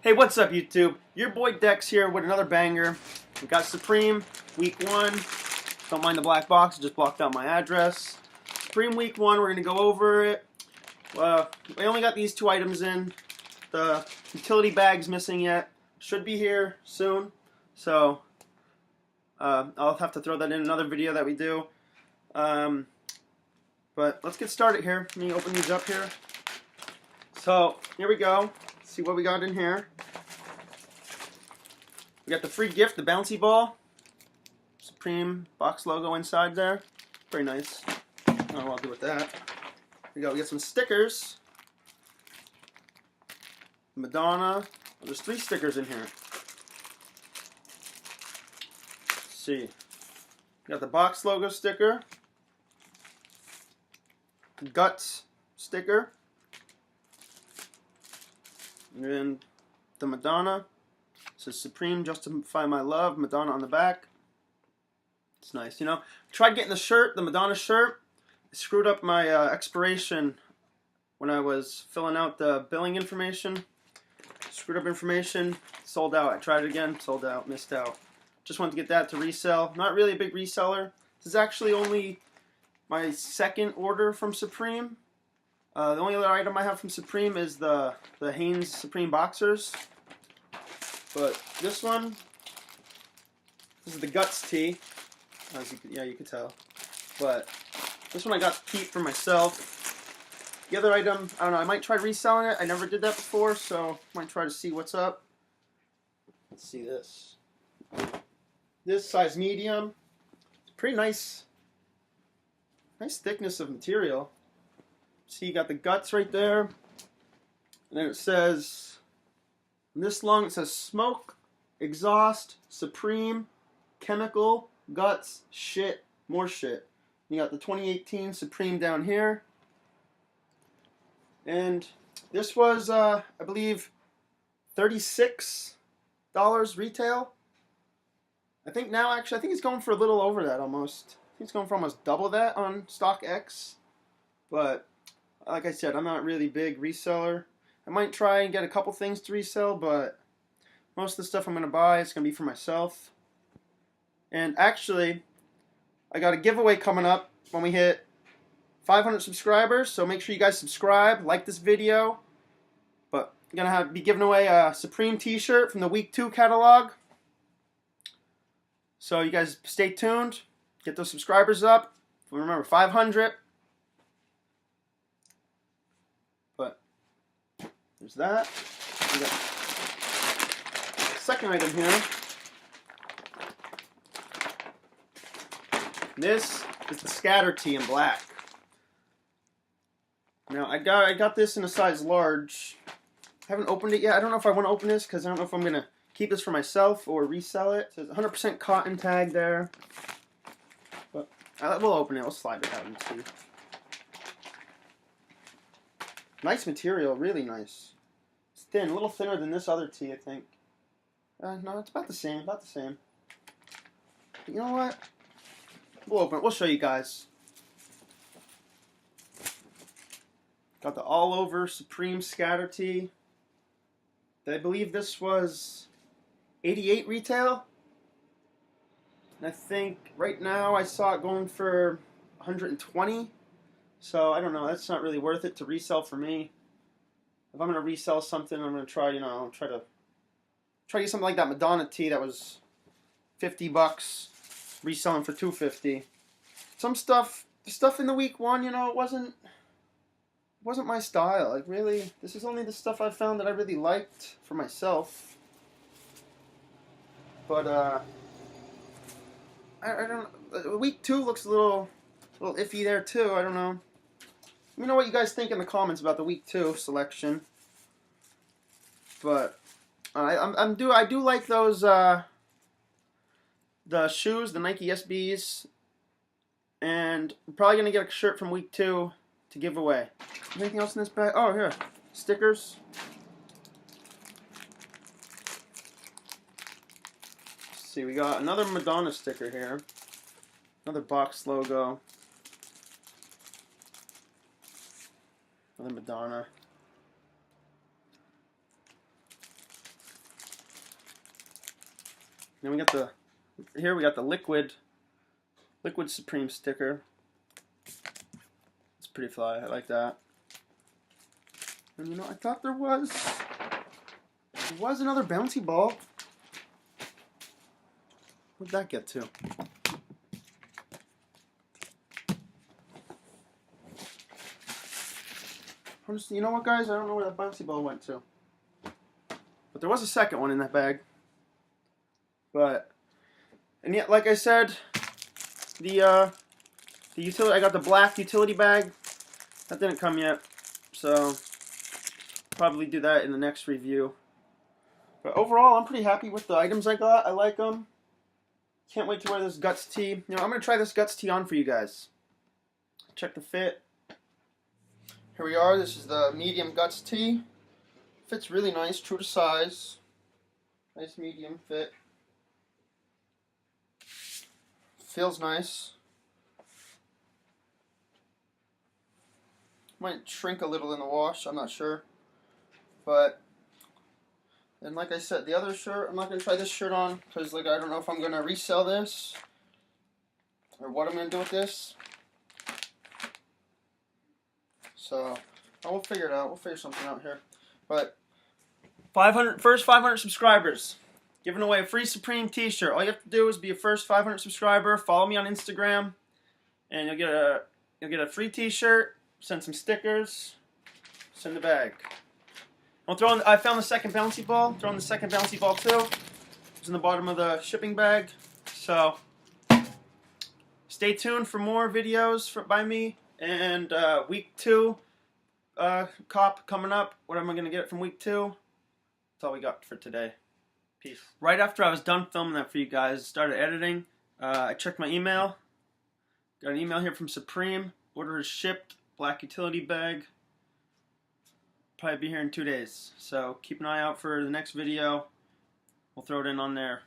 Hey, what's up, YouTube? Your boy Dex here with another banger. We got Supreme Week 1. Don't mind the black box, it just blocked out my address. Supreme Week 1, we're going to go over it. We only got these two items in. The utility bag's missing yet. Should be here soon. So, I'll have to throw that in another video that we do. But let's get started here. Let me open these up here. So, here we go. See what we got in here. We got the free gift, the bouncy ball. Supreme box logo inside there. Very nice. I don't know what I'll do with that. Here we go. We got some stickers. Madonna. Oh, there's 3 stickers in here. Let's see. We got the box logo sticker. Guts sticker. And then the Madonna. It says Supreme, justify my love. Madonna on the back. It's nice, you know. Tried getting the shirt, the Madonna shirt. I screwed up my expiration when I was filling out the billing information. Screwed up information, sold out. I tried it again, sold out, missed out. Just wanted to get that to resell. Not really a big reseller. This is actually only my second order from Supreme. The only other item I have from Supreme is the Hanes Supreme Boxers. But this one, this is the Guts tee. As you can tell. But this one I got to keep for myself. The other item, I don't know, I might try reselling it. I never did that before, so I might try to see what's up. Let's see this. This size medium. Pretty nice. Nice thickness of material. See, you got the guts right there. And then it says, this long, it says smoke, exhaust, Supreme, chemical, guts, shit, more shit. You got the 2018 Supreme down here. And this was, I believe, $36 retail. I think now, actually, I think it's going for a little over that almost. I think it's going for almost double that on StockX. But like I said, I'm not really big reseller. I might try and get a couple things to resell, but most of the stuff I'm going to buy is going to be for myself. And actually, I got a giveaway coming up when we hit 500 subscribers, so make sure you guys subscribe, like this video. But I'm going to be giving away a Supreme t-shirt from the Week 2 catalog. So you guys stay tuned, get those subscribers up. Remember, 500. But there's that. We got second item here. This is the scatter tee in black. Now I got this in a size large. I haven't opened it yet. I don't know if I want to open this because I don't know if I'm gonna keep this for myself or resell it. It says 100% cotton tag there. But we'll open it. We'll slide it out and see. Nice material, really nice. It's thin, a little thinner than this other tee, I think. No, it's about the same, But you know what? We'll open it. We'll show you guys. Got the all-over Supreme scatter tee. I believe this was $88 retail. And I think right now I saw it going for $120. So I don't know. That's not really worth it to resell for me. If I'm gonna resell something, I'm gonna try, try to get something like that Madonna tee that was $50, reselling for $250. Some stuff, the stuff in the Week 1, it wasn't my style. Like really, this is only the stuff I found that I really liked for myself. But I don't. Week 2 looks a little iffy there too. I don't know. Let me know what you guys think in the comments about the Week 2 selection. But I do like those the shoes, the Nike SBs, and I'm probably gonna get a shirt from Week 2 to give away. Anything else in this bag? Oh, here, stickers. Let's see, we got another Madonna sticker here, another box logo, another Madonna. Then we got the, here we got the liquid Supreme sticker. It's pretty fly. I like that. And you know, I thought there was another bouncy ball. What'd that get to? You know what, guys? I don't know where that bouncy ball went to. But there was a second one in that bag. But, and yet, like I said, the utility, I got the black utility bag. That didn't come yet. So, probably do that in the next review. But overall, I'm pretty happy with the items I got. I like them. Can't wait to wear this Guts tee. You know, I'm going to try this Guts tee on for you guys. Check the fit. Here we are. This is the medium Guts tee. Fits really nice, true to size. Nice medium fit. Feels nice. Might shrink a little in the wash, I'm not sure. But, and like I said, the other shirt, I'm not going to try this shirt on because like I don't know if I'm going to resell this or what I'm going to do with this. So, we'll figure it out. We'll figure something out here. But, first 500 subscribers. Giving away a free Supreme t-shirt. All you have to do is be a first 500 subscriber, follow me on Instagram, and you'll get a free t-shirt, send some stickers, send a bag. I found the second bouncy ball. Throw in the second bouncy ball too. It's in the bottom of the shipping bag. So, stay tuned for more videos by me. And week 2 cop coming up. What am I going to get from week 2? That's all we got for today. Peace. Right after I was done filming that for you guys, started editing. I checked my email. Got an email here from Supreme. Order is shipped. Black utility bag. Probably be here in 2 days. So keep an eye out for the next video. We'll throw it in on there.